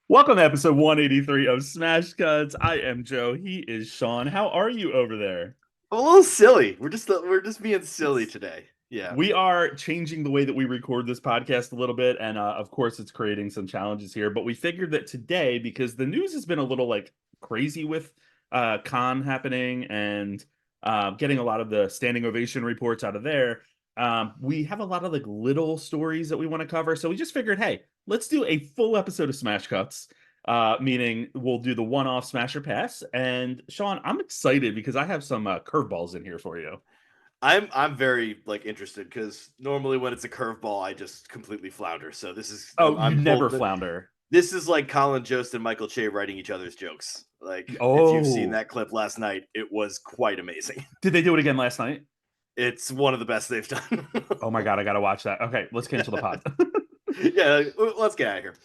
Welcome to episode 183 of Smash Cutz. I am Joe. He is Sean. How are you over there? I'm a little silly. We're just being silly today. Yeah. We are changing the way that we record this podcast a little bit, and of course, it's creating some challenges here. But we figured that today, because the news has been a little like crazy with con happening and getting a lot of the standing ovation reports out of there, we have a lot of like little stories that we want to cover. So we just figured, hey, let's do a full episode of Smash Cuts. Meaning we'll do the one-off Smash or Pass. And Sean, I'm excited because I have some curveballs in here for you. I'm very like interested because normally when it's a curveball, I just completely flounder. So this is Oh, you I'm never full. flounder. This is like Colin Jost and Michael Che writing each other's jokes. Like if you've seen Oh, that clip last night, it was quite amazing. did they do it again last night? It's one of the best they've done. Oh my God, I gotta watch that. Okay, let's cancel the pod. Yeah, let's get out of here.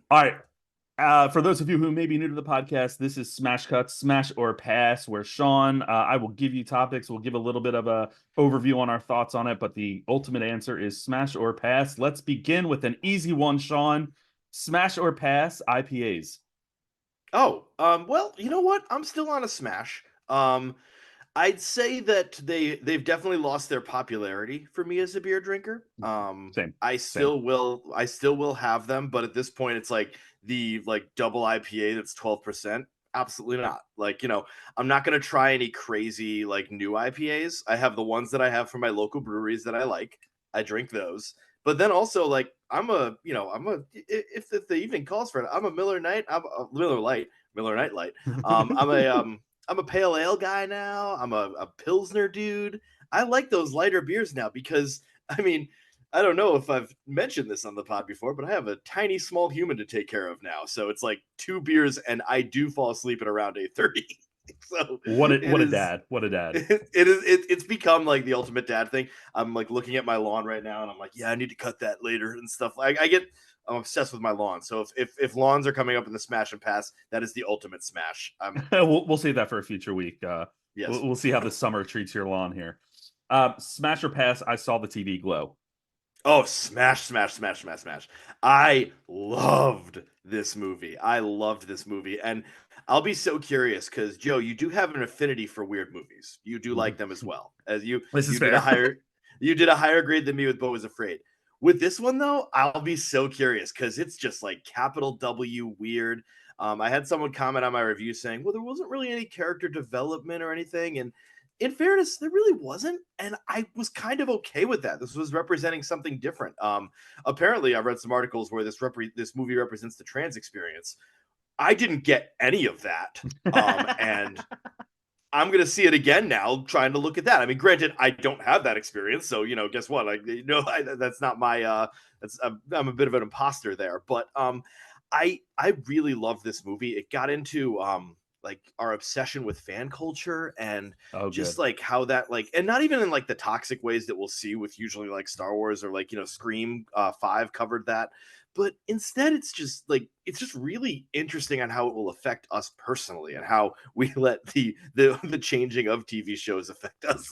All right. For those of you who may be new to the podcast, this is Smash Cuts, Smash or Pass, where Sean, I will give you topics. We'll give a little bit of a overview on our thoughts on it, but the ultimate answer is Smash or Pass. Let's begin with an easy one, Sean. Smash or Pass IPAs. Well, you know what? I'm still on a smash. I'd say that they've definitely lost their popularity for me as a beer drinker. Same, I same. still will have them, but at this point it's like the like double IPA that's 12%. Absolutely not. Like, I'm not going to try any crazy like new IPAs. I have the ones that I have from my local breweries that I like. I drink those. But then also like if the evening calls for it, I'm a Miller Night, I'm a Miller Light, Miller Night Light. I'm a pale ale guy now. I'm a pilsner dude. I like those lighter beers now because I mean, I don't know if I've mentioned this on the pod before, but I have a tiny small human to take care of now. So it's like two beers and I do fall asleep at around 8:30. So What it a is dad. What a dad. it's become like the ultimate dad thing. I'm like looking at my lawn right now and I'm like, yeah, I need to cut that later and stuff. Like I'm obsessed with my lawn. So if lawns are coming up in the smash and pass, that is the ultimate smash. I'm We'll save that for a future week. Yes. We'll see how the summer treats your lawn here. Smash or Pass, I saw the TV glow. Oh, smash, smash, smash, smash, smash. I loved this movie. I loved this movie. And I'll be so curious because Joe, you do have an affinity for weird movies. You do like them as well. As you This is you did a fair. higher you did a higher grade than me with Beau Was Afraid. With this one though, I'll be so curious because it's just like capital W weird. I had someone comment on my review saying, well, there wasn't really any character development or anything. And in fairness, there really wasn't, and I was kind of okay with that. This was representing something different. Apparently, I read some articles where this movie represents the trans experience. I didn't get any of that, and I'm gonna see it again now, trying to look at that. I mean, granted, I don't have that experience, so guess what? Like, that's not my. I'm a bit of an imposter there, but I really loved this movie. It got into like our obsession with fan culture and Oh, just good. like how that like and not even in like the toxic ways that we'll see with usually like Star Wars or like Scream 5 covered that, but instead it's just really interesting on how it will affect us personally and how we let the changing of TV shows affect us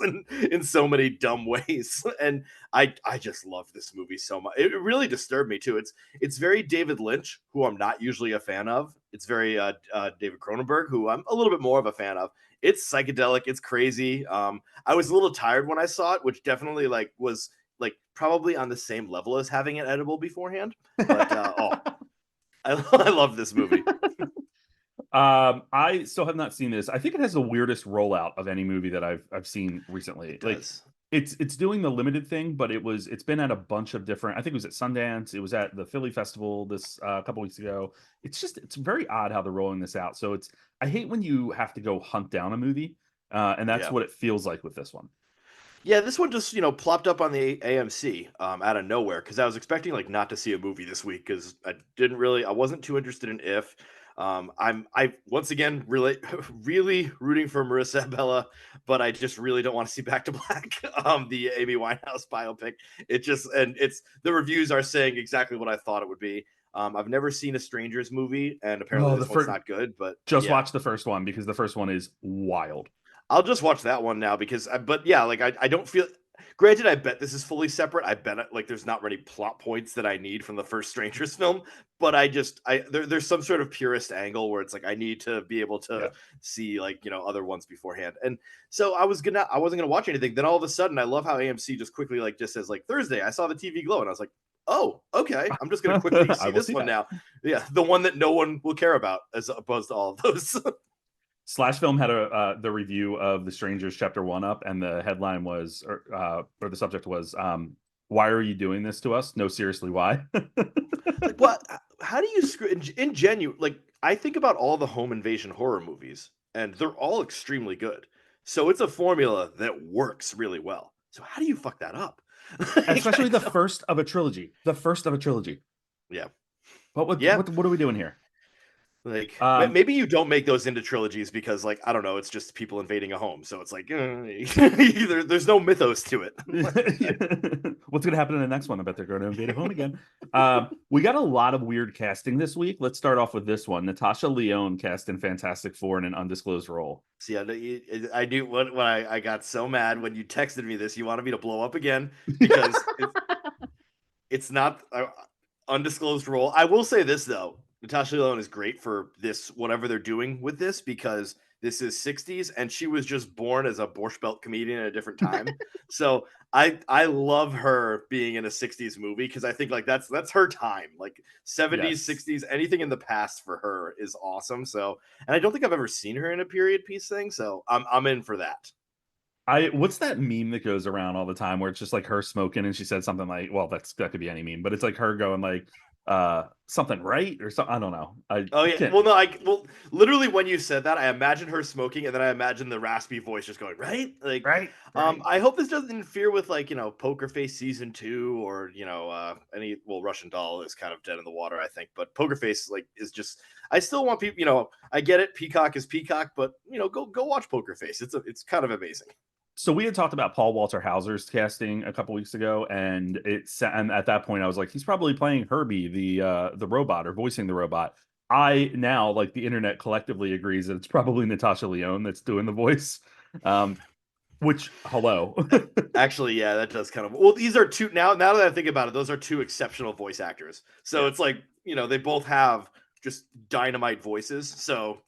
in so many dumb ways. And I just love this movie so much. It really disturbed me too. It's very David Lynch, who I'm not usually a fan of. It's very David Cronenberg, who I'm a little bit more of a fan of. It's psychedelic. It's crazy. I was a little tired when I saw it, which definitely like was like probably on the same level as having it edible beforehand. But I love this movie. I still have not seen this. I think it has the weirdest rollout of any movie that I've seen recently. It Like does. it's doing the limited thing, but it's been at a bunch of different. I think it was at Sundance. It was at the Philly Festival this couple weeks ago. It's very odd how they're rolling this out. So it's I hate when you have to go hunt down a movie, and that's Yeah. what it feels like with this one. Yeah, this one just plopped up on the AMC out of nowhere because I was expecting like not to see a movie this week because I wasn't too interested in If. I once again really really rooting for Marissa Bella, but I just really don't want to see Back to Black, the Amy Winehouse biopic. It's the reviews are saying exactly what I thought it would be. I've never seen a Strangers movie, and apparently Oh, the this one's first not good, but just yeah. watch the first one because the first one is wild. I'll just watch that one now because, but yeah, like I don't feel. Granted, I bet this is fully separate. I bet like there's not many plot points that I need from the first Strangers film, but there's some sort of purist angle where it's like I need to be able to see like other ones beforehand. And so I wasn't gonna watch anything. Then all of a sudden, I love how AMC just quickly like just says like Thursday. I saw the TV glow, and I was like, oh, okay. I'm just gonna quickly see this one now. Yeah, the one that no one will care about as opposed to all of those. Slash Film had the review of The Strangers Chapter 1 up, and the headline was, or the subject was, "Why are you doing this to us? No, seriously, why?" Like, what? How do you in genuine? Like, I think about all the home invasion horror movies, and they're all extremely good. So it's a formula that works really well. So how do you fuck that up? Especially the first of a trilogy. The first of a trilogy. Yeah. What are we doing here? Like maybe you don't make those into trilogies because like I don't know, it's just people invading a home, so it's like there's no mythos to it. What's gonna happen in the next one? I bet they're going to invade a home again. We got a lot of weird casting this week. Let's start off with this one. Natasha Lyonne cast in Fantastic Four in an undisclosed role. See, I knew when I got so mad when you texted me this. You wanted me to blow up again because it's not undisclosed role. I will say this though. Natasha Lyonne is great for this, whatever they're doing with this, because this is 60s and she was just born as a Borscht Belt comedian at a different time. So I love her being in a 60s movie because I think like that's her time. Like 70s, 60s, anything in the past for her is awesome. So, and I don't think I've ever seen her in a period piece thing. So I'm in for that. What's that meme that goes around all the time where it's just like her smoking and she said something like, well, that could be any meme, but it's like her going like, something right or something. I don't know. Well, literally when you said that, I imagine her smoking, and then I imagine the raspy voice just going right, like right. I hope this doesn't interfere with like Poker Face season 2 or Russian Doll is kind of dead in the water, I think, but Poker Face like is just. I still want people. I get it. Peacock is Peacock, but go watch Poker Face. It's kind of amazing. So we had talked about Paul Walter Hauser's casting a couple weeks ago, and at that point I was like, he's probably playing Herbie, the robot, or voicing the robot. I now, like, the internet collectively agrees that it's probably Natasha Lyonne that's doing the voice. Which, hello. Actually, yeah, that does kind of. Well, these are two now that I think about it, those are two exceptional voice actors. So it's like, they both have just dynamite voices. So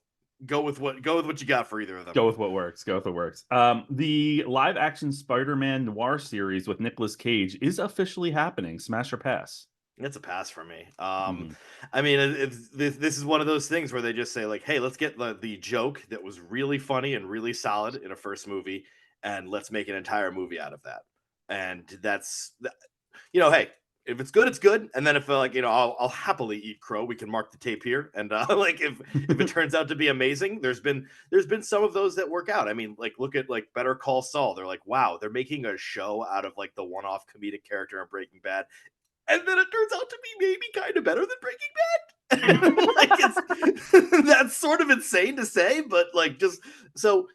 go with what you got for either of them. Go with what works. The live action Spider-Man noir series with Nicolas Cage is officially happening. Smash or pass? It's a pass for me. I mean, this is one of those things where they just say like, hey, let's get the joke that was really funny and really solid in a first movie, and let's make an entire movie out of that. And that's, hey, if it's good, it's good. And then if I'll happily eat crow. We can mark the tape here. And like if it turns out to be amazing, there's been some of those that work out. I mean, like look at like Better Call Saul. They're like, wow, they're making a show out of like the one-off comedic character in Breaking Bad, and then it turns out to be maybe kind of better than Breaking Bad. Like that's sort of insane to say, but like just so.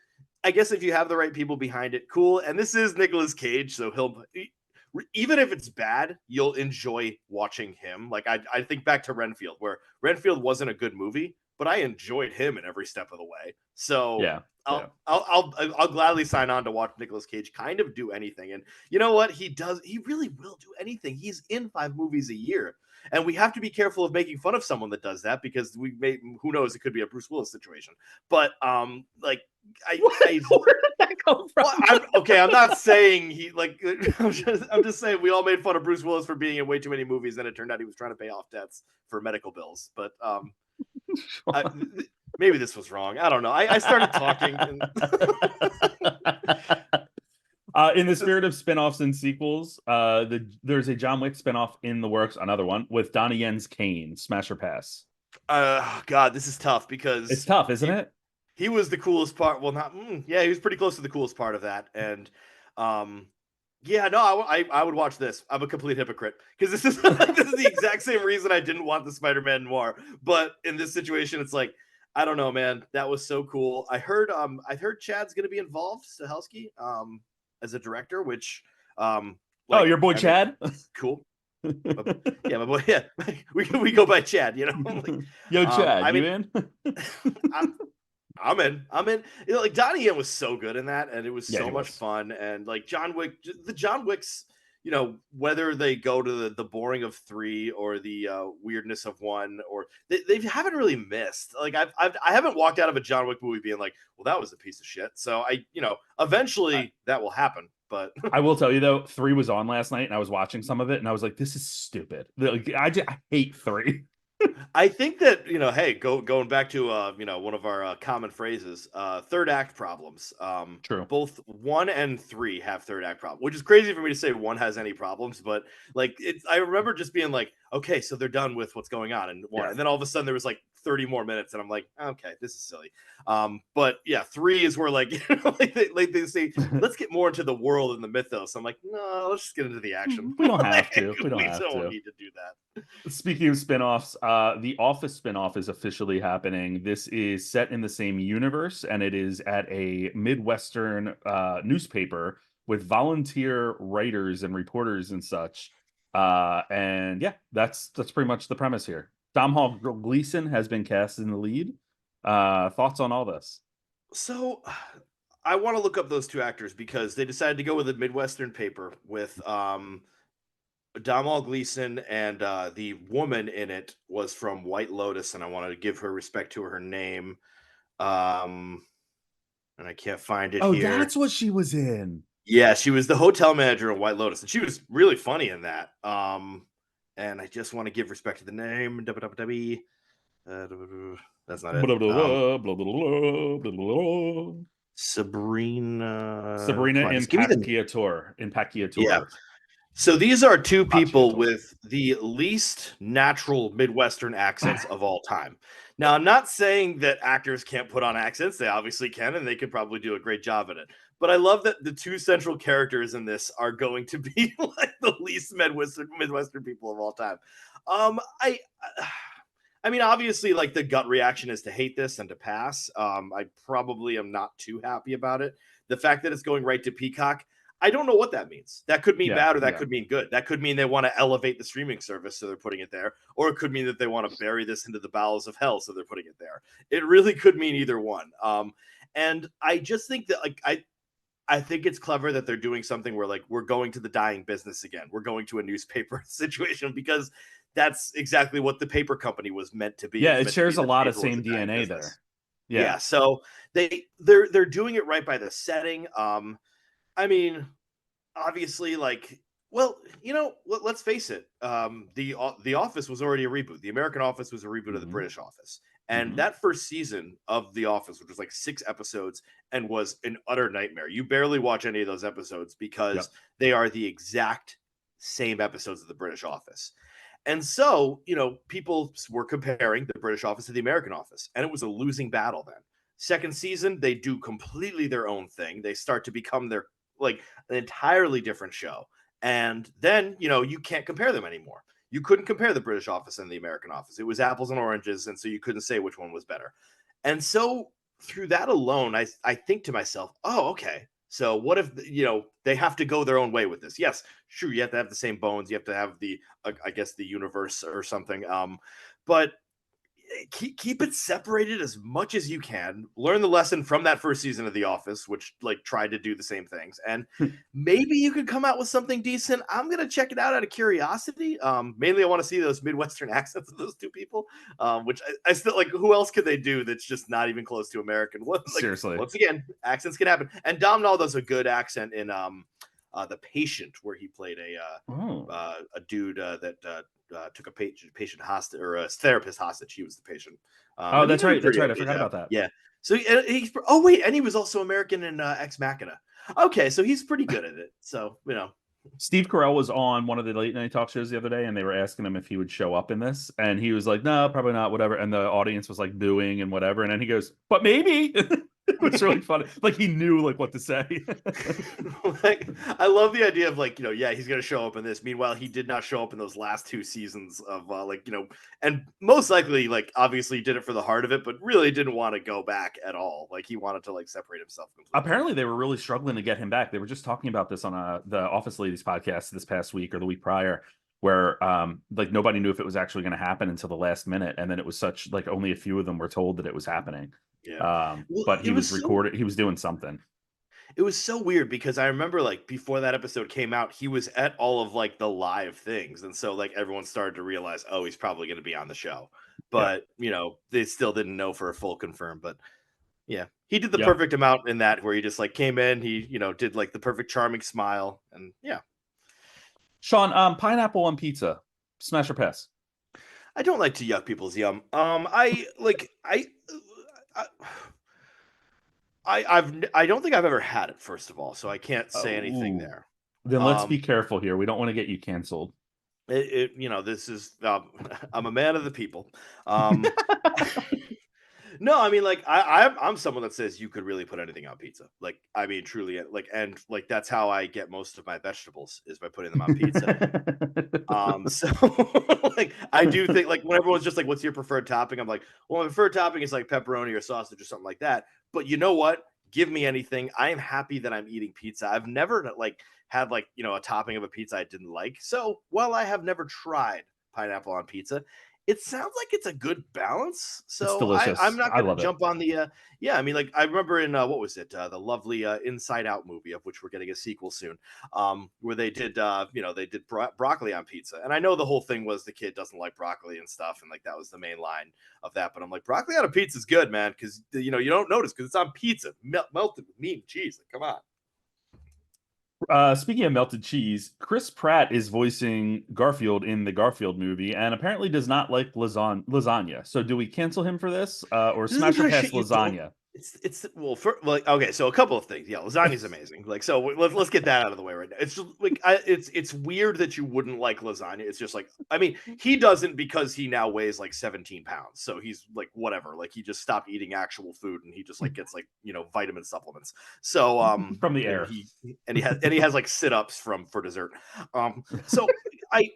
I guess if you have the right people behind it, cool. And this is Nicolas Cage, so even if it's bad, you'll enjoy watching him. Like I think back to Renfield, where Renfield wasn't a good movie, but I enjoyed him in every step of the way. So yeah, I'll gladly sign on to watch Nicolas Cage kind of do anything. And you know what? He really will do anything. He's in 5 movies a year. And we have to be careful of making fun of someone that does that, because who knows, it could be a Bruce Willis situation. But where did that come from? I'm not saying he like. I'm just saying we all made fun of Bruce Willis for being in way too many movies, and it turned out he was trying to pay off debts for medical bills. But maybe this was wrong. I don't know. I started talking. In the spirit of spinoffs and sequels, there's a John Wick spinoff in the works, another one with Donnie Yen's Kane. Smash or pass? God, this is tough because it's tough, isn't it? He was the coolest part. Well, he was pretty close to the coolest part of that. And I would watch this. I'm a complete hypocrite because this is the exact same reason I didn't want the Spider-Man noir. But in this situation, it's like, I don't know, man. That was so cool. I heard Chad's going to be involved, Stahelski, as a director, which your boy Chad. Cool. Yeah, my boy. Yeah, we go by Chad. Like, yo, Chad, you in? I'm in. I'm in. You know, like Donnie Yen was so good in that, and it was Yeah, so he much was. fun. And like John Wick, the John Wicks, you know, whether they go to the boring of 3 or the weirdness of 1, or they haven't really missed. Like I haven't walked out of a John Wick movie being like, well, that was a piece of shit. So I, eventually that will happen. But I will tell you though, 3 was on last night, and I was watching some of it, and I was like, "This is stupid." Like, I hate 3. I think that hey, going back to one of our common phrases, third act problems. True. Both 1 and 3 have third act problems, which is crazy for me to say 1 has any problems, but like it's. I remember just being like, okay, so they're done with what's going on in 1, Yeah. and then all of a sudden there was like 30 more minutes, and I'm like, okay, this is silly. But yeah, 3 is where like they say, let's get more into the world and the mythos. I'm like, no, let's just get into the action. We don't have Like, to. We don't we have don't to. need to do that. Speaking of spin-offs, the Office spin-off is officially happening. This is set in the same universe, and it is at a Midwestern newspaper with volunteer writers and reporters and such. And yeah, that's pretty much the premise here. Domhnall Gleeson has been cast in the lead. Thoughts on all this? So I want to look up those two actors because they decided to go with a Midwestern paper with Domhnall Gleeson, and the woman in it was from White Lotus, and I wanted to give her respect to her name. Um, and I can't find it Oh, here. that's what she was in. Yeah, she was the hotel manager in White Lotus, and she was really funny in that. And I just want to give respect to the name. That's not it. Blah, blah, blah, blah, blah, blah, blah, blah. Sabrina. Sabrina Come on, just give me the. Yeah. Impacciator. So these are two people Impacciator. with the least natural Midwestern accents of all time. Now, I'm not saying that actors can't put on accents. They obviously can, and they could probably do a great job at it. But I love that the two central characters in this are going to be like the least Midwestern people of all time. Um, I, I mean, obviously, like the gut reaction is to hate this and to pass. I probably am not too happy about it. The fact that it's going right to Peacock, I don't know what that means. That could mean Yeah, bad or that yeah. could mean good. That could mean they want to elevate the streaming service, so they're putting it there. Or it could mean that they want to bury this into the bowels of hell, so they're putting it there. It really could mean either one. And I just think that I think it's clever that they're doing something where like we're going to the dying business again. We're going to a newspaper situation because that's exactly what the paper company was meant to be. It Yeah, was it meant to be shares a the lot of paper was same a dying DNA there. business. Yeah. Yeah, so they're doing it right by the setting. I mean, obviously, like, well, let's face it. The Office was already a reboot. The American Office was a reboot of the Hmm. British Office, and Hmm. that first season of The Office, which was like 6 episodes, and was an utter nightmare. You barely watch any of those episodes because Yep. they are the exact same episodes of the British Office. And so, people were comparing the British Office to the American Office, and it was a losing battle then. Second season, they do completely their own thing. They start to become their like an entirely different show. And then, you can't compare them anymore. You couldn't compare the British Office and the American Office. It was apples and oranges, and so you couldn't say which one was better. And so through that alone, I think to myself, oh, okay. So what if they have to go their own way with this? Yes, sure, you have to have the same bones, you have to have the I guess the universe or something. But keep it separated as much as you can. Learn the lesson from that first season of The Office, which like tried to do the same things, and maybe you could come out with something decent. I'm gonna check it out of curiosity. Mainly, I want to see those Midwestern accents of those two people, which I still like. Who else could they do that's just not even close to American? What like Seriously. once again, accents can happen. And Domhnall does a good accent in The Patient, where he played Oh. a dude that took a patient hostage or a therapist hostage. He was the patient. Oh, And he that's did a right. That's pretty right. I okay forgot job. about that. Yeah. So he's oh wait, and he was also American in Ex Machina. Okay, so he's pretty good at it. So Steve Carell was on one of the late night talk shows the other day, and they were asking him if he would show up in this, and he was like, "No, probably not, whatever." And the audience was like booing and whatever, and then he goes, "But maybe." It was really funny. Like he knew like what to say. like I love the idea of like yeah, he's gonna show up in this. Meanwhile, he did not show up in those last 2 seasons of and most likely like obviously did it for the heart of it, but really didn't want to go back at all. Like he wanted to like separate himself completely. Apparently, they were really struggling to get him back. They were just talking about this on the Office Ladies podcast this past week or the week prior, where like nobody knew if it was actually going to happen until the last minute, and then it was such like only a few of them were told that it was happening. Yeah. Well, But he was recorded. He was doing something. it was so weird because I remember like before that episode came out, he was at all of like the live things. And so like everyone started to realize, oh, he's probably going to be on the show. Yeah. But, they still didn't know for a full confirm. But yeah, he did the Yeah. perfect amount in that where he just like came in, he, did like the perfect charming smile. And yeah, Sean, pineapple on pizza, smash or pass? I don't like to yuck people's yum. I I don't think I've ever had it, first of all, so I can't say anything Oh, there. then let's be Um, careful here. We don't want to get you canceled. this is I'm a man of the people. Um, no, I mean, like I'm someone that says you could really put anything on pizza. Like, I mean, truly, like, and like that's how I get most of my vegetables is by putting them on pizza. So like I do think like when everyone's just like, "What's your preferred topping?" I'm like, "Well, my preferred topping is like pepperoni or sausage or something like that." But you know what? Give me anything. I am happy that I'm eating pizza. I've never like had like a topping of a pizza I didn't like. So while I have never tried pineapple on pizza, it sounds like it's a good balance. It's So I'm delicious. not I gonna love it. jump on the yeah. I mean, like I remember in what was it? The lovely Inside Out movie, of which we're getting a sequel soon, where they did they did broccoli on pizza. And I know the whole thing was the kid doesn't like broccoli and stuff, and like that was the main line of that. But I'm like, broccoli on a pizza is good, man, because you don't notice because it's on pizza, melted with meat and cheese. Like, come on. Speaking of melted cheese, Chris Pratt is voicing Garfield in the Garfield movie, and apparently does not like lasagna. So, do we cancel him for this, or This is the smash or kind of pass shit you don't. lasagna? It's well, for like okay, so a couple of things. Yeah, lasagna's amazing. Like, so let's get that out of the way right now. It's just like it's weird that you wouldn't like lasagna. It's just like I mean, he doesn't because he now weighs like 17 pounds, so he's like whatever. Like he just stopped eating actual food and he just like gets like vitamin supplements. So From the and air. he has like sit ups for dessert. So I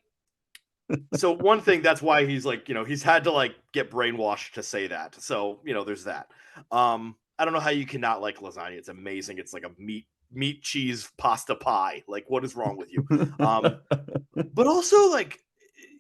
so one thing that's why he's like he's had to like get brainwashed to say that, so there's that. I don't know how you cannot like lasagna. It's amazing. It's like a meat cheese pasta pie. Like, what is wrong with you? But also, like,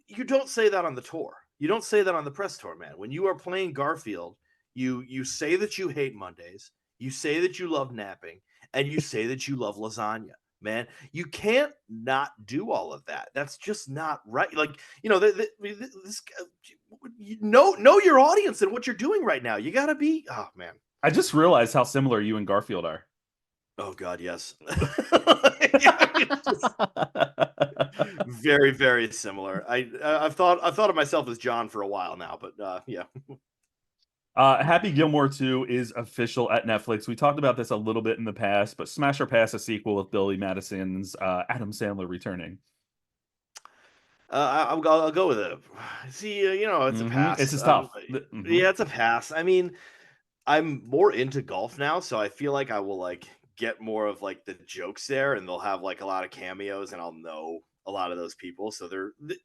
you don't say that on the tour. You don't say that on the press tour, man. When you are playing Garfield, you say that you hate Mondays, you say that you love napping, and you say that you love lasagna. Man, you can't not do all of that. That's just not right. Like, this know your audience and what you're doing right now. You gotta be. Oh man. I just realized how similar you and Garfield are. Oh God, yes. It's just very, very similar. I've thought of myself as John for a while now, but yeah. Happy Gilmore 2 is official at Netflix. We talked about this a little bit in the past, but Smash or Pass, a sequel with Billy Madison's Adam Sandler returning. I'll go with it. See, it's a This pass. is tough. Yeah, it's a pass. I mean, I'm more into golf now, so I feel like I will like get more of like the jokes there, and they'll have like a lot of cameos, and I'll know a lot of those people. So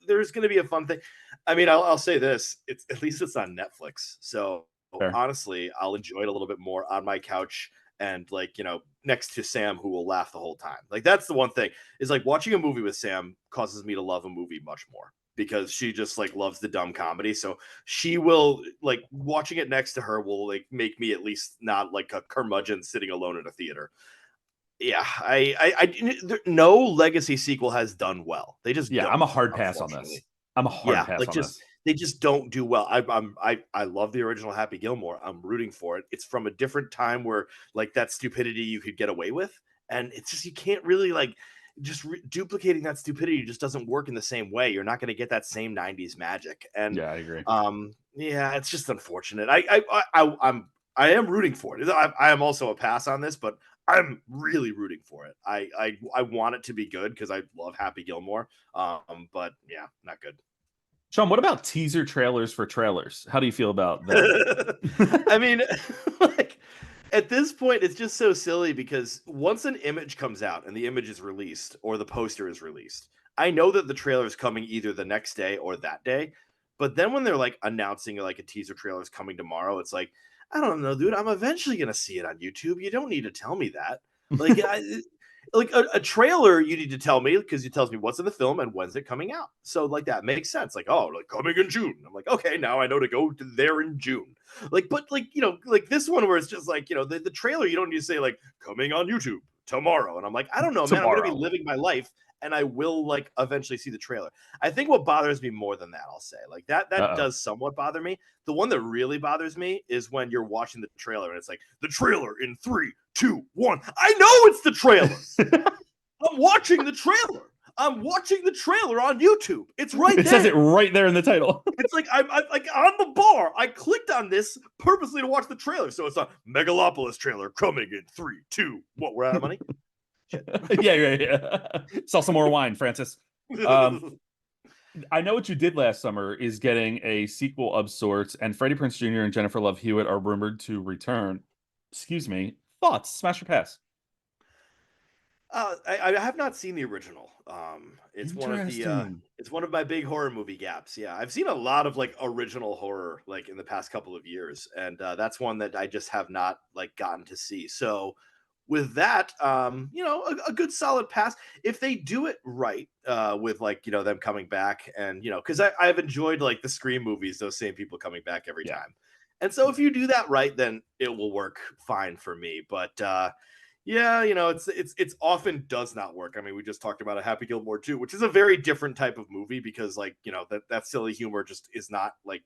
there's going to be a fun thing. I mean, I'll say this: it's at least it's on Netflix, so Fair. honestly, I'll enjoy it a little bit more on my couch and like next to Sam, who will laugh the whole time. Like that's the one thing is like watching a movie with Sam causes me to love a movie much more because she just like loves the dumb comedy. So she will like watching it next to her will like make me at least not like a curmudgeon sitting alone in a theater. Yeah, no legacy sequel has done well. They just Yeah, I'm a don't, hard pass on this. unfortunately. I'm a hard Yeah, pass like on just this. they just don't do well. I love the original Happy Gilmore. I'm rooting for it. It's from a different time where like that stupidity you could get away with, and it's just you can't really like just duplicating that stupidity just doesn't work in the same way. You're not going to get that same '90s magic, and Yeah, I agree. yeah, it's just unfortunate. I am rooting for it. I am also a pass on this, but I'm really rooting for it. I want it to be good because I love Happy Gilmore. But yeah, not good. Sean, what about teaser trailers for trailers? How do you feel about them? I mean, like at this point, it's just so silly because once an image comes out and the image is released or the poster is released, I know that the trailer is coming either the next day or that day. But then when they're like announcing like a teaser trailer is coming tomorrow, it's like, I don't know, dude. I'm eventually gonna see it on YouTube. You don't need to tell me that. Like, like a trailer, you need to tell me because it tells me what's in the film and when's it coming out. So like that makes sense. Like, oh, like coming in June. I'm like, okay, now I know to go to there in June. Like, but like, like this one where it's just like, the trailer, you don't need to say like coming on YouTube tomorrow. And I'm like, I don't know, man. I'm gonna be Tomorrow. living my life and I will like eventually see the trailer. I think what bothers me more than that, I'll say, like that Uh-oh. does somewhat bother me. The one that really bothers me is when you're watching the trailer and it's like the trailer in 3, 2, 1. I know it's the trailer. I'm watching the trailer. I'm watching the trailer on YouTube. It's right It there. says it right there in the title. It's like I'm like on the bar. I clicked on this purposely to watch the trailer. So it's a Megalopolis trailer coming in 3, 2. What? We're out of money. Yeah. Sell some more wine, Francis. I know what you did last summer is getting a sequel of sorts, and Freddie Prinze Jr. and Jennifer Love Hewitt are rumored to return. Excuse me. Thoughts? Smash or pass? I have not seen the original. It's one of the Interesting. it's one of my big horror movie gaps. Yeah, I've seen a lot of like original horror like in the past couple of years, and that's one that I just have not like gotten to see. So with that, a good solid pass if they do it right, with like them coming back, and because I've enjoyed like the Scream movies, those same people coming back every Yeah. time, and so if you do that right, then it will work fine for me. But yeah, it's often does not work. I mean, we just talked about a Happy Gilmore 2, which is a very different type of movie because like that silly humor just is not like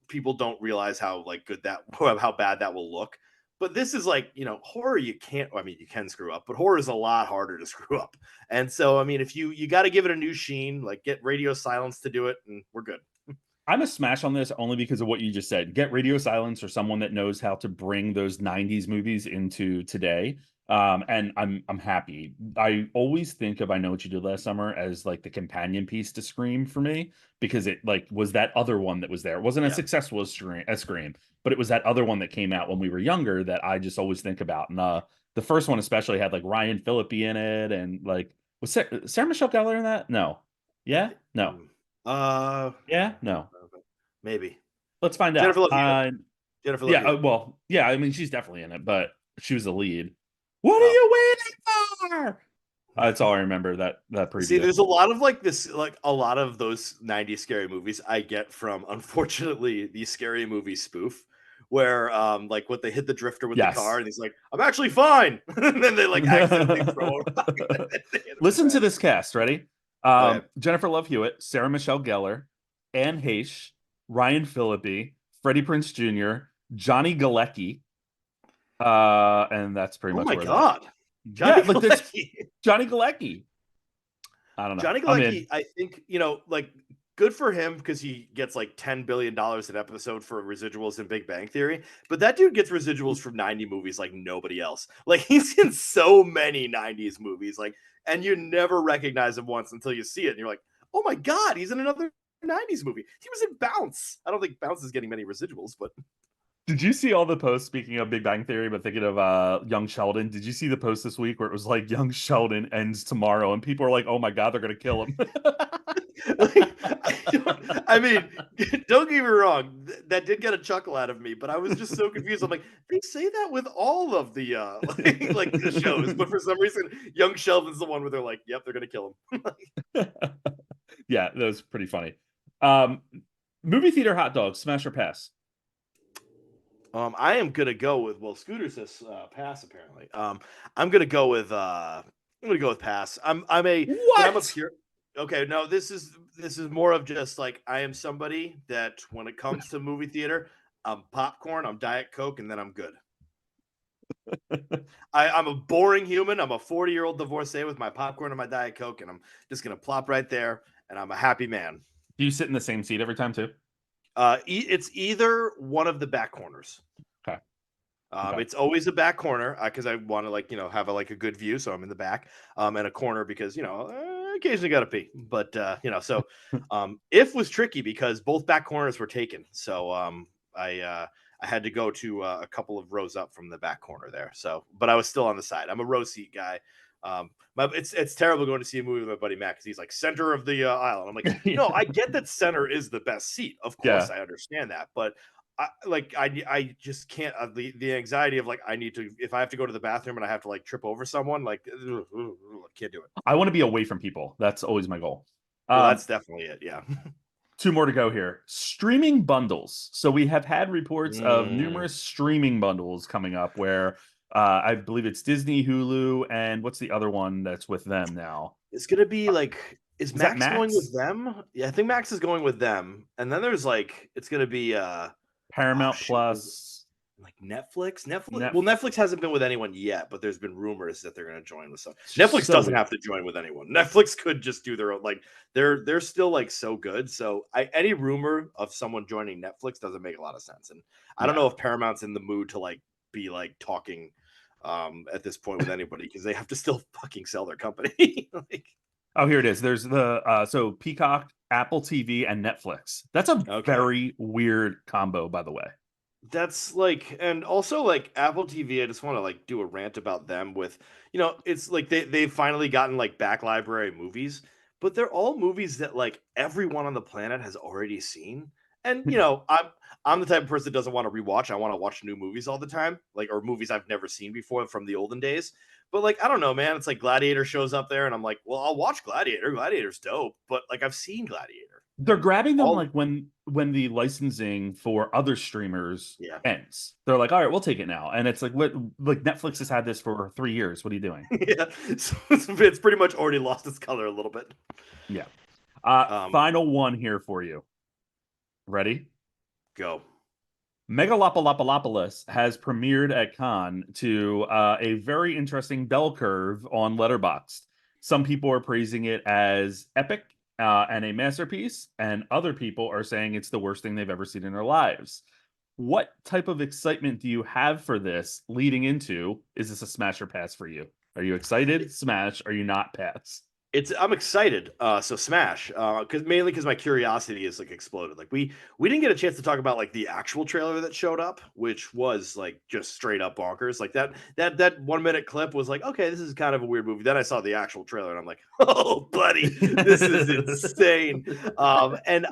people don't realize how like good that how bad that will look. But this is like, horror you can't, I mean, you can screw up, but horror is a lot harder to screw up. And so, I mean, if you got to give it a new sheen, like get Radio Silence to do it, and we're good. I'm a smash on this only because of what you just said. Get Radio Silence or someone that knows how to bring those 90s movies into today. And I'm happy. I always think of I Know What You Did Last Summer as like the companion piece to Scream for me because it like was that other one that was there. It wasn't as Yeah. successful as Scream, but it was that other one that came out when we were younger that I just always think about. And the first one especially had like Ryan Phillippe in it, and like was Sarah Michelle Gellar in that? No. Yeah? No. Yeah? No. Maybe Let's find out. Jennifer Love Hewitt. Jennifer Love Yeah, Hewitt. well, yeah, I mean, she's definitely in it, but she was the lead. What are Oh. you waiting for? That's all I remember, that See, preview. there's a lot of like this, like a lot of those 90s scary movies I get from, unfortunately, the scary movie spoof, where like what they hit the drifter with the car Yes. and he's like, I'm actually fine. And then they like accidentally throw him back. Listen to this cast. Ready? Okay. Jennifer Love Hewitt, Sarah Michelle Gellar, Anne Heche, Ryan Phillippe, Freddie Prinze Jr., Johnny Galecki, and that's pretty Oh much my where that. God. Yeah, Johnny like this Galecki. Johnny Galecki. I don't know. Johnny I'm in. Galecki, I think, like good for him because he gets like $10 billion an episode for residuals in Big Bang Theory. But that dude gets residuals from 90 movies like nobody else. Like he's in so many 90s movies, like, and you never recognize him once until you see it. And you're like, oh my God, he's in another 90s movie. He was in Bounce. I don't think Bounce is getting many residuals, but Did you see all the posts, speaking of Big Bang Theory, but thinking of Young Sheldon? Did you see the post this week where it was like Young Sheldon ends tomorrow and people are like, oh my God, they're gonna kill him. like, I mean, don't get me wrong, that did get a chuckle out of me, but I was just so confused. I'm like, they say that with all of the like the shows, but for some reason, Young Sheldon's the one where they're like, yep, they're gonna kill him. Yeah, that was pretty funny. Um, Movie theater hot dogs, smash or pass? I am gonna go with, well, Scooter says pass apparently. I'm gonna go with pass. I'm a when I'm a What? pure okay, no, this is more of just like I am somebody that when it comes to movie theater, I'm popcorn, I'm Diet Coke, and then I'm good. I'm a boring human. I'm a 40-year-old divorcee with my popcorn and my Diet Coke, and I'm just gonna plop right there, and I'm a happy man. Do you sit in the same seat every time too? It's either one of the back corners. Okay. Okay. It's always a back corner because I want to like have a good view, so I'm in the back. And a corner because occasionally got to pee, but so if was tricky because both back corners were taken, so I had to go to a couple of rows up from the back corner there. So, but I was still on the side. I'm a row seat guy. It's terrible going to see a movie with my buddy Matt because he's like center of the aisle, and I'm like, no, I get that center is the best seat. Of course, Yeah. I understand that, but I just can't the anxiety of like I need to if I have to go to the bathroom and I have to like trip over someone like can't do it. I want to be away from people. That's always my goal. Well, Um, that's definitely it. Yeah. two more to go here. Streaming bundles. So we have had reports of Mm. numerous streaming bundles coming up where I believe it's Disney, Hulu, and what's the other one that's with them now? It's gonna be Uh, like is is that Max going with Max? them? Yeah, I think Max is going with them. And then there's like it's gonna be oh Paramount shoot, was it Plus, like Netflix? Netflix Net. well, Netflix hasn't been with anyone yet, but there's been rumors that they're gonna join with some. It's just Netflix so doesn't weird. have to join with anyone. Netflix could just do their own like they're still like so good. So any rumor of someone joining Netflix doesn't make a lot of sense. And I don't Yeah. know if Paramount's in the mood to like be like talking at this point with anybody because they have to still fucking sell their company. Like Oh, here it is. There's the so Peacock, Apple TV, and Netflix. That's a okay. very weird combo, by the way. That's like and also like Apple TV, I just want to like do a rant about them with, it's like they've finally gotten like back library movies, but they're all movies that like everyone on the planet has already seen. And I'm the type of person that doesn't want to rewatch. I want to watch new movies all the time, like or movies I've never seen before from the olden days. But like I don't know, man. It's like Gladiator shows up there, and I'm like, well, I'll watch Gladiator. Gladiator's dope, but like I've seen Gladiator, They're and grabbing them all like when the licensing for other streamers yeah. ends. They're like, all right, we'll take it now. And it's like like Netflix has had this for 3 years. What are you doing? Yeah, so it's pretty much already lost its color a little bit. Yeah. Um, Final one here for you. Ready? go. Megalopolopolis has premiered at Cannes to a very interesting bell curve on Letterboxd. Some people are praising it as epic and a masterpiece, and other people are saying it's the worst thing they've ever seen in their lives. What type of excitement do you have for this leading into? Is this a smash or pass for you? Are you excited? Smash. Are you not pass? I'm excited. So Smash, because my curiosity is like exploded. Like we didn't get a chance to talk about like the actual trailer that showed up, which was like just straight up bonkers. Like that 1 minute clip was like, okay, this is kind of a weird movie. Then I saw the actual trailer and I'm like, oh buddy, this is insane. And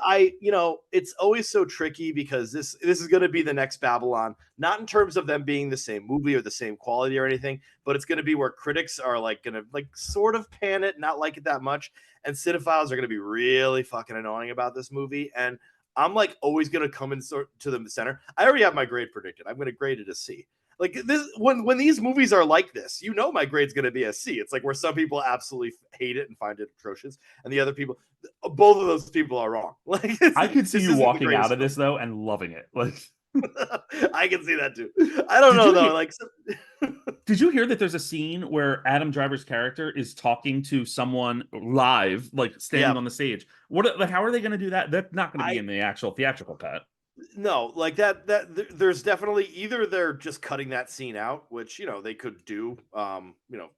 it's always so tricky because this is going to be the next Babylon, not in terms of them being the same movie or the same quality or anything, but it's going to be where critics are like going to like sort of pan it, not like it that much, and cinephiles are going to be really fucking annoying about this movie. And I'm like always going to come in to the center. I already have my grade predicted. I'm going to grade it a C. Like this, when these movies are like this, my grade's going to be a C. It's like where some people absolutely hate it and find it atrocious, and the other people, both of those people are wrong. Like I could see this you isn't the walking out greatest of film. this though and loving it. Like, I can see that too. I don't did know you though. hear? Like, Did you hear that there's a scene where Adam Driver's character is talking to someone live, like yeah, standing on the stage? What? Like, how are they going to do that? That's not going to be I in the actual theatrical cut. no, like there's definitely either they're just cutting that scene out, which they could do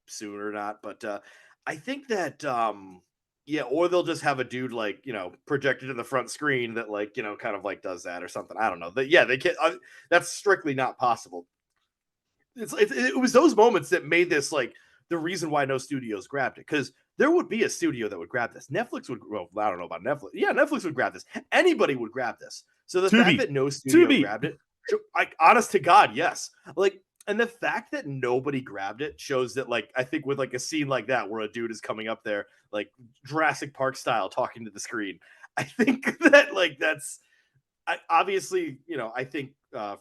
soon or not, but I think that yeah, or they'll just have a dude like projected in the front screen that like kind of like does that or something. I don't know. Yeah, they can't. That's strictly not possible. It was those moments that made this like the reason why no studios grabbed it, because there would be a studio that would grab this. Netflix would. Well, I don't know about Netflix. Yeah, Netflix would grab this. Anybody would grab this. So the fact Tubi, that no studio Tubi. grabbed it, honest to God, yes. Like, and the fact that nobody grabbed it shows that, like, I think with like a scene like that where a dude is coming up there, like Jurassic Park style, talking to the screen, I think that like that's obviously, I think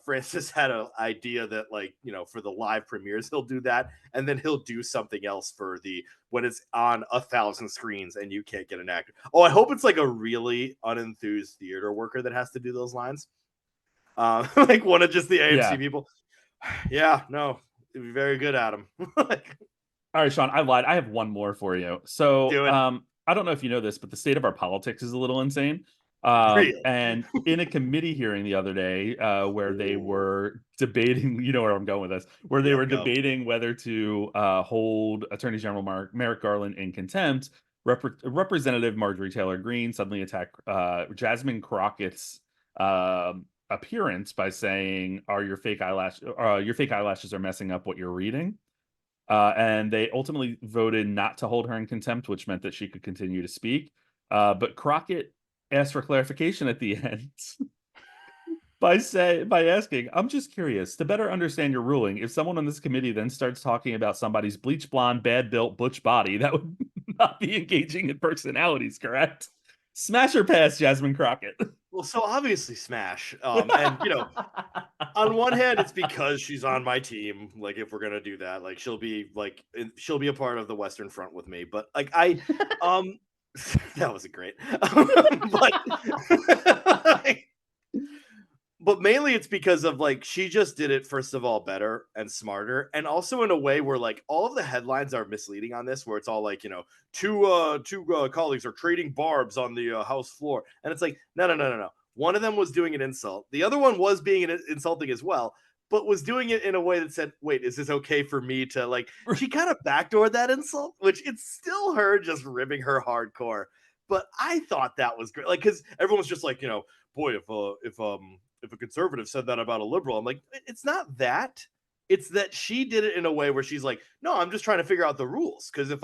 Francis had an idea that, like, for the live premieres, he'll do that, and then he'll do something else for the when it's on 1,000 screens and you can't get an actor. Oh, I hope it's like a really unenthused theater worker that has to do those lines, like one of just the AMC Yeah. people. Yeah, no, it'd be very good, Adam. Like, All right, Sean. I lied. I have one more for you. So, do it. I don't know if you know this, but the state of our politics is a little insane. Really? And in a committee hearing the other day, where they Ooh. were debating, you know where I'm going with this, where they were Yep, go. debating whether to hold Attorney General Merrick Garland in contempt. Representative Marjorie Taylor Greene suddenly attacked Jasmine Crockett's appearance by saying, "Are your fake eyelashes are messing up what you're reading?" And they ultimately voted not to hold her in contempt, which meant that she could continue to speak. But Crockett asked for clarification at the end by asking, I'm just curious to better understand your ruling. If someone on this committee then starts talking about somebody's bleach blonde, bad built, butch body, that would not be engaging in personalities, correct? Smash or pass, Jasmine Crockett. Well, so obviously Smash. And on one hand, it's because she's on my team. Like, if we're gonna do that, like she'll be a part of the Western Front with me. But like that wasn't great. but but mainly it's because of like she just did it first of all better and smarter, and also in a way where like all of the headlines are misleading on this, where it's all like two colleagues are trading barbs on the house floor, and it's like no. One of them was doing an insult, the other one was being insulting as well, but was doing it in a way that said, wait, is this okay for me to like? She kind of backdoored that insult, which it's still her just ribbing her hardcore. But I thought that was great, like, because everyone's just like, boy, if a conservative said that about a liberal, I'm like, it's not that. It's that she did it in a way where she's like, no, I'm just trying to figure out the rules. Because if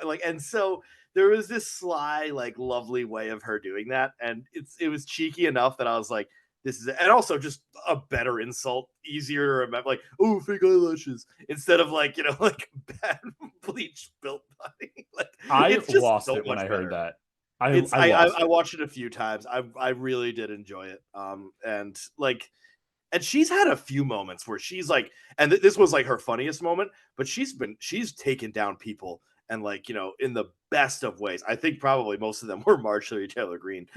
like, and so there was this sly, like, lovely way of her doing that, and it was cheeky enough that I was like, this is it. And also just a better insult, easier to remember, like, oh, fake eyelashes, instead of like, like bad bleach built body. Like, I it's just lost so it when much I heard better. that. I watched it a few times. I really did enjoy it. And like, and she's had a few moments where she's like, and this was like her funniest moment, but she's taken down people, and like, in the best of ways. I think probably most of them were Marjorie Taylor Greene,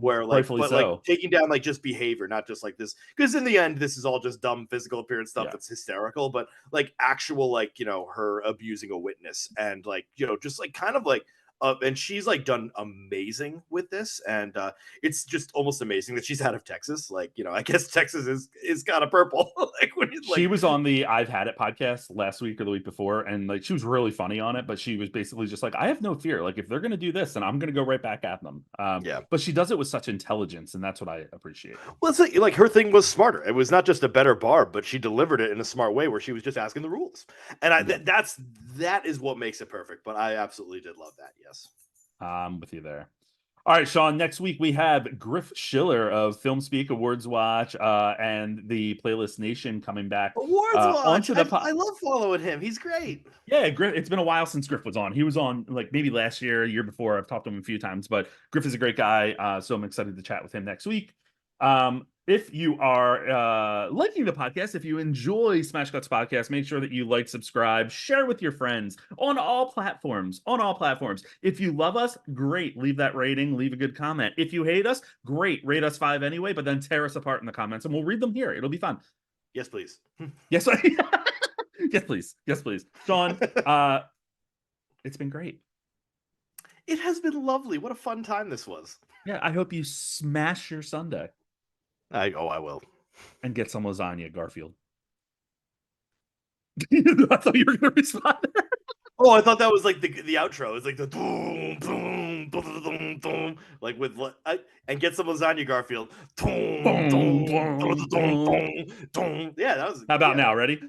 where like, Rightfully but like so. taking down like just behavior, not just like this, because in the end this is all just dumb physical appearance stuff Yeah. that's hysterical, but like actual, like, her abusing a witness, and like, just like kind of like, and she's like done amazing with this, and it's just almost amazing that she's out of Texas. Like, I guess Texas is kind of purple. Like, when you She like, was on the I've Had It podcast last week or the week before, and like she was really funny on it, but she was basically just like, I have no fear. Like, if they're gonna do this, then I'm gonna go right back at them. yeah. But she does it with such intelligence, and that's what I appreciate. Well, it's like her thing was smarter. It was not just a better barb, but she delivered it in a smart way where she was just asking the rules, and Yeah. that is what makes it perfect. But I absolutely did love that. Yes. I'm with you there. All right, Sean. Next week we have Griff Schiller of Film Speak, Awards Watch, and the Playlist Nation coming back Awards watch. onto the I love following him. He's great. Yeah, Griff. It's been a while since Griff was on. He was on like maybe last year, a year before. I've talked to him a few times, but Griff is a great guy. So I'm excited to chat with him next week. If you are liking the podcast, if you enjoy Smash Cutz podcast, make sure that you like, subscribe, share with your friends on all platforms. On all platforms. If you love us, great. Leave that rating, leave a good comment. If you hate us, great. Rate us 5 anyway, but then tear us apart in the comments and we'll read them here. It'll be fun. Yes, please. Yes, yes, please. Yes, please. Sean, it's been great. It has been lovely. What a fun time this was. Yeah, I hope you smash your Sunday. I will. And get some lasagna, Garfield. I thought you were going to respond. Oh, I thought that was like the outro. It's like the boom, boom, boom, boom, boom, like with and get some lasagna, Garfield. Boom, boom, boom, boom, boom. Yeah, that was. How about now? Ready?